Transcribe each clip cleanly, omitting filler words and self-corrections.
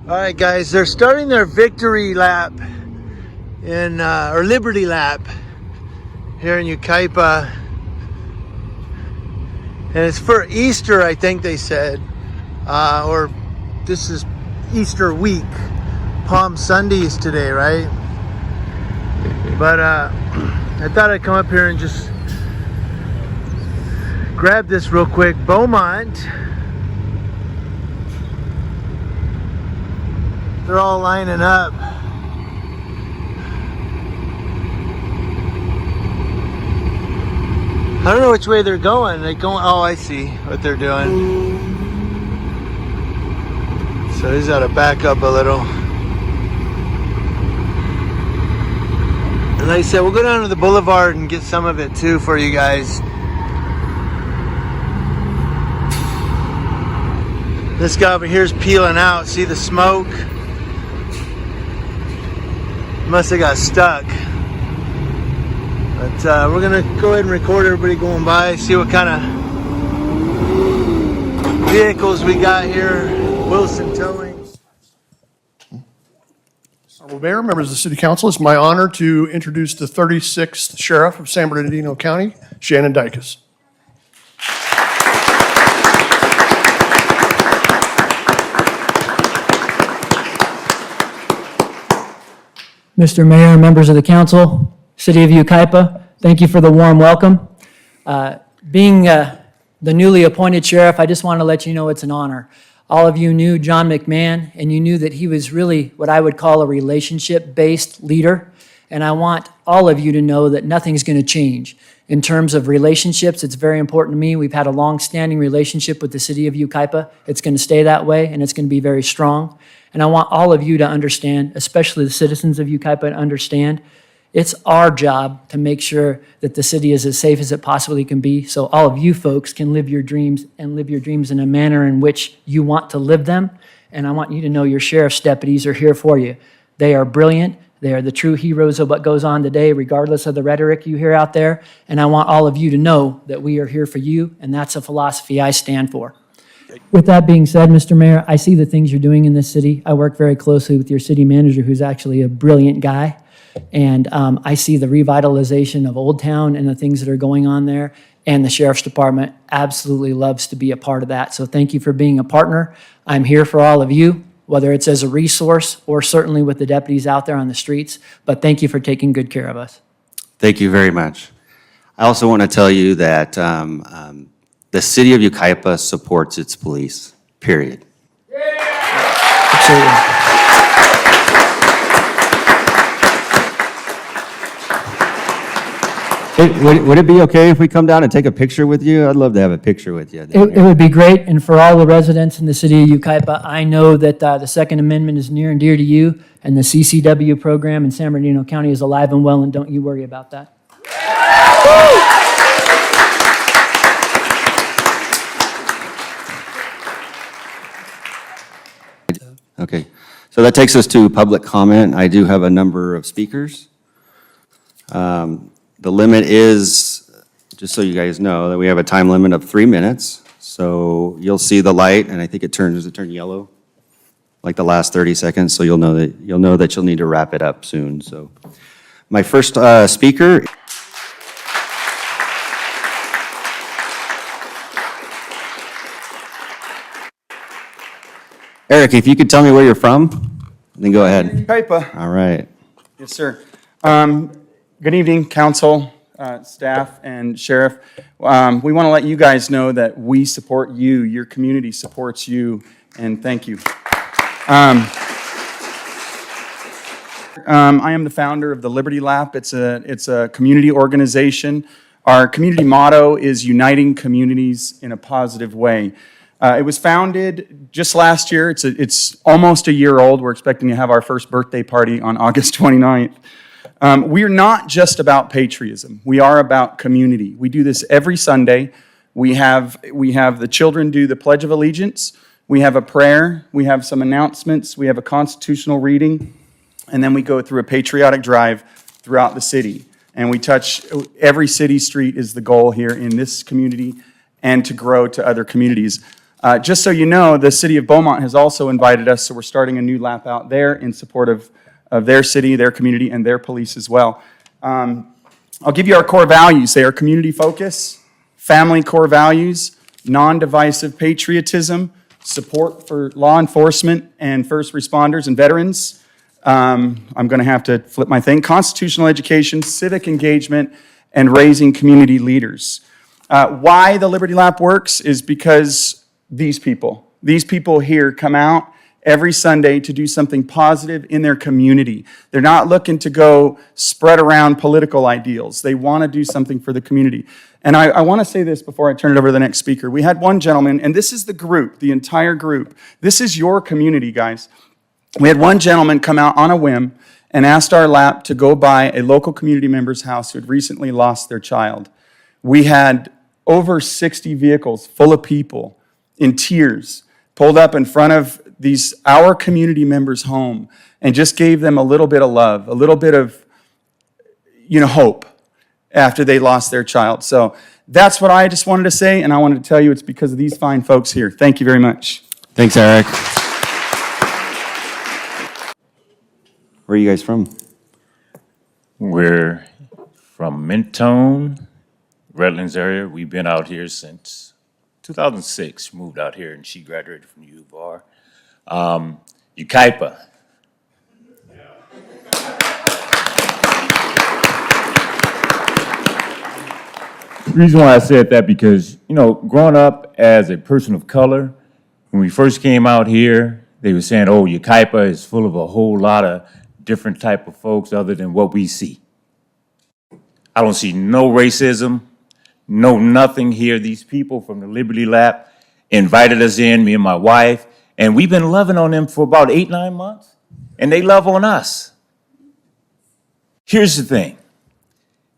All right, guys, they're starting their victory lap or Liberty lap here in Yucaipa. And it's for Easter, I think they said. Or this is Easter week. Palm Sunday is today, right? But I thought I'd come up here and just grab this real quick. Beaumont. They're all lining up. I don't know which way they're going. They're going. Oh, I see what they're doing. So he's got to back up a little. And like I said, we'll go down to the boulevard and get some of it too for you guys. This guy over here is peeling out. See the smoke? Must have got stuck. But we're gonna go ahead and record everybody going by, see what kind of vehicles we got here. Wilson Towing. Honorable Mayor, members of the City Council, it's my honor to introduce the 36th Sheriff of San Bernardino County, Shannon Dykes. Mr. Mayor, members of the council, City of Yucaipa, thank you for the warm welcome. Being the newly appointed sheriff, I just want to let you know it's an honor. All of you knew John McMahon, and you knew that he was really what I would call a relationship-based leader. And I want all of you to know that nothing's going to change. In terms of relationships, it's very important to me. We've had a long-standing relationship with the City of Yucaipa. It's going to stay that way, and it's going to be very strong. And I want all of you to understand, especially the citizens of Yucaipa, to understand it's our job to make sure that the city is as safe as it possibly can be, so all of you folks can live your dreams and live your dreams in a manner in which you want to live them. And I want you to know your sheriff's deputies are here for you. They are brilliant. They are the true heroes of what goes on today, regardless of the rhetoric you hear out there. And I want all of you to know that we are here for you, and that's a philosophy I stand for. With that being said, Mr. Mayor, I see the things you're doing in this city. I work very closely with your city manager, who's actually a brilliant guy. And I see the revitalization of Old Town and the things that are going on there. And the Sheriff's Department absolutely loves to be a part of that. So thank you for being a partner. I'm here for all of you, whether it's as a resource or certainly with the deputies out there on the streets. But thank you for taking good care of us. Thank you very much. I also want to tell you that the City of Yucaipa supports its police, period. Absolutely. Would it be okay if we come down and take a picture with you? I'd love to have a picture with you. It would be great, and for all the residents in the City of Yucaipa, I know that the Second Amendment is near and dear to you, and the CCW program in San Bernardino County is alive and well, and don't you worry about that. Okay, so that takes us to public comment. I do have a number of speakers. The limit is, just so you guys know, that we have a time limit of 3 minutes. So you'll see the light, and I think does it turn yellow? Like the last 30 seconds, so you'll know that you'll need to wrap it up soon. So my first speaker. Eric, if you could tell me where you're from, then go ahead. Yucaipa. All right. Yes, sir. Good evening, council, staff, and sheriff. We want to let you guys know that we support you. Your community supports you, and thank you. I am the founder of the Liberty Lap. It's a community organization. Our community motto is uniting communities in a positive way. It was founded just last year. It's almost a year old. We're expecting to have our first birthday party on August 29th. We're not just about patriotism. We are about community. We do this every Sunday. We have the children do the Pledge of Allegiance. We have a prayer. We have some announcements. We have a constitutional reading. And then we go through a patriotic drive throughout the city. And we touch every city street is the goal here in this community and to grow to other communities. Just so you know, the city of Beaumont has also invited us, so we're starting a new lap out there in support of their city, their community, and their police as well. I'll give you our core values. They are community focus, family core values, non-divisive patriotism, support for law enforcement and first responders and veterans. I'm going to have to flip my thing. Constitutional education, civic engagement, and raising community leaders. Why the Liberty Lap works is because these people here come out every Sunday to do something positive in their community. They're not looking to go spread around political ideals. They want to do something for the community. And I want to say this before I turn it over to the next speaker. We had one gentleman, and this is the group, the entire group. This is your community, guys. We had one gentleman come out on a whim and asked our lap to go by a local community member's house who had recently lost their child. We had over 60 vehicles full of people in tears pulled up in front of our community members' home and just gave them a little bit of love, a little bit of, hope after they lost their child. So that's what I just wanted to say, and I wanted to tell you it's because of these fine folks here. Thank you very much. Thanks, Eric. Where are you guys from? We're from Mentone, Redlands area. We've been out here since 2006. Moved out here, and she graduated from U of R. Yucaipa. The reason why I said that because, growing up as a person of color, when we first came out here, they were saying, oh, Yucaipa is full of a whole lot of different type of folks other than what we see. I don't see no racism, no nothing here. These people from the Liberty Lap invited us in, me and my wife, and we've been loving on them for about 8-9 months, and they love on us. Here's the thing.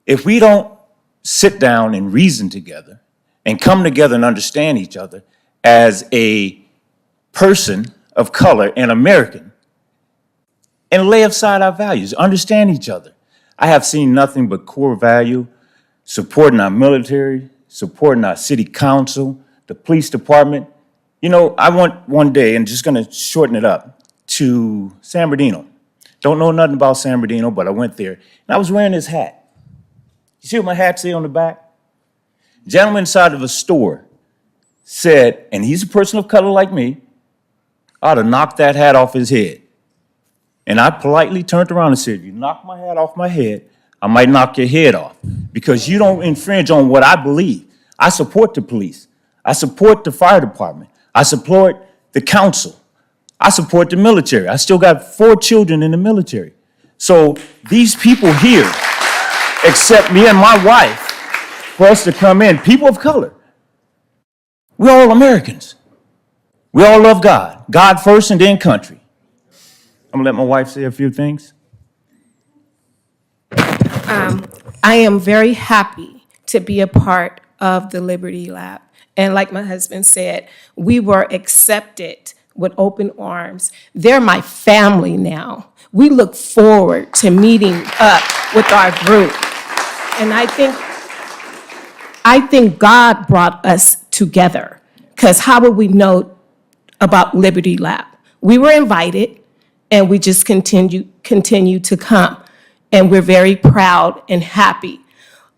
If we don't sit down and reason together and come together and understand each other as a person of color and American and lay aside our values, understand each other. I have seen nothing but core value, supporting our military, supporting our city council, the police department. I went one day, and just gonna shorten it up, to San Bernardino. Don't know nothing about San Bernardino, but I went there, and I was wearing this hat. You see what my hat say on the back? Gentleman inside of a store said, and he's a person of color like me, I ought to knock that hat off his head. And I politely turned around and said, you knock my hat off my head, I might knock your head off, because you don't infringe on what I believe. I support the police. I support the fire department. I support the council. I support the military. I still got 4 children in the military. So these people here accept me and my wife for us to come in, people of color. We're all Americans. We all love God. God first and then country. I'm gonna let my wife say a few things. I am very happy to be a part of the Liberty Lab. And like my husband said, we were accepted with open arms. They're my family now. We look forward to meeting up with our group. And I think God brought us together, because how would we know about Liberty Lab? We were invited, and we just continue to come. And we're very proud and happy.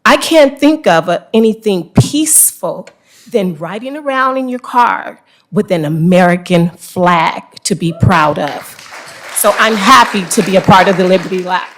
I can't think of anything peaceful than riding around in your car with an American flag to be proud of. So I'm happy to be a part of the Liberty Lab.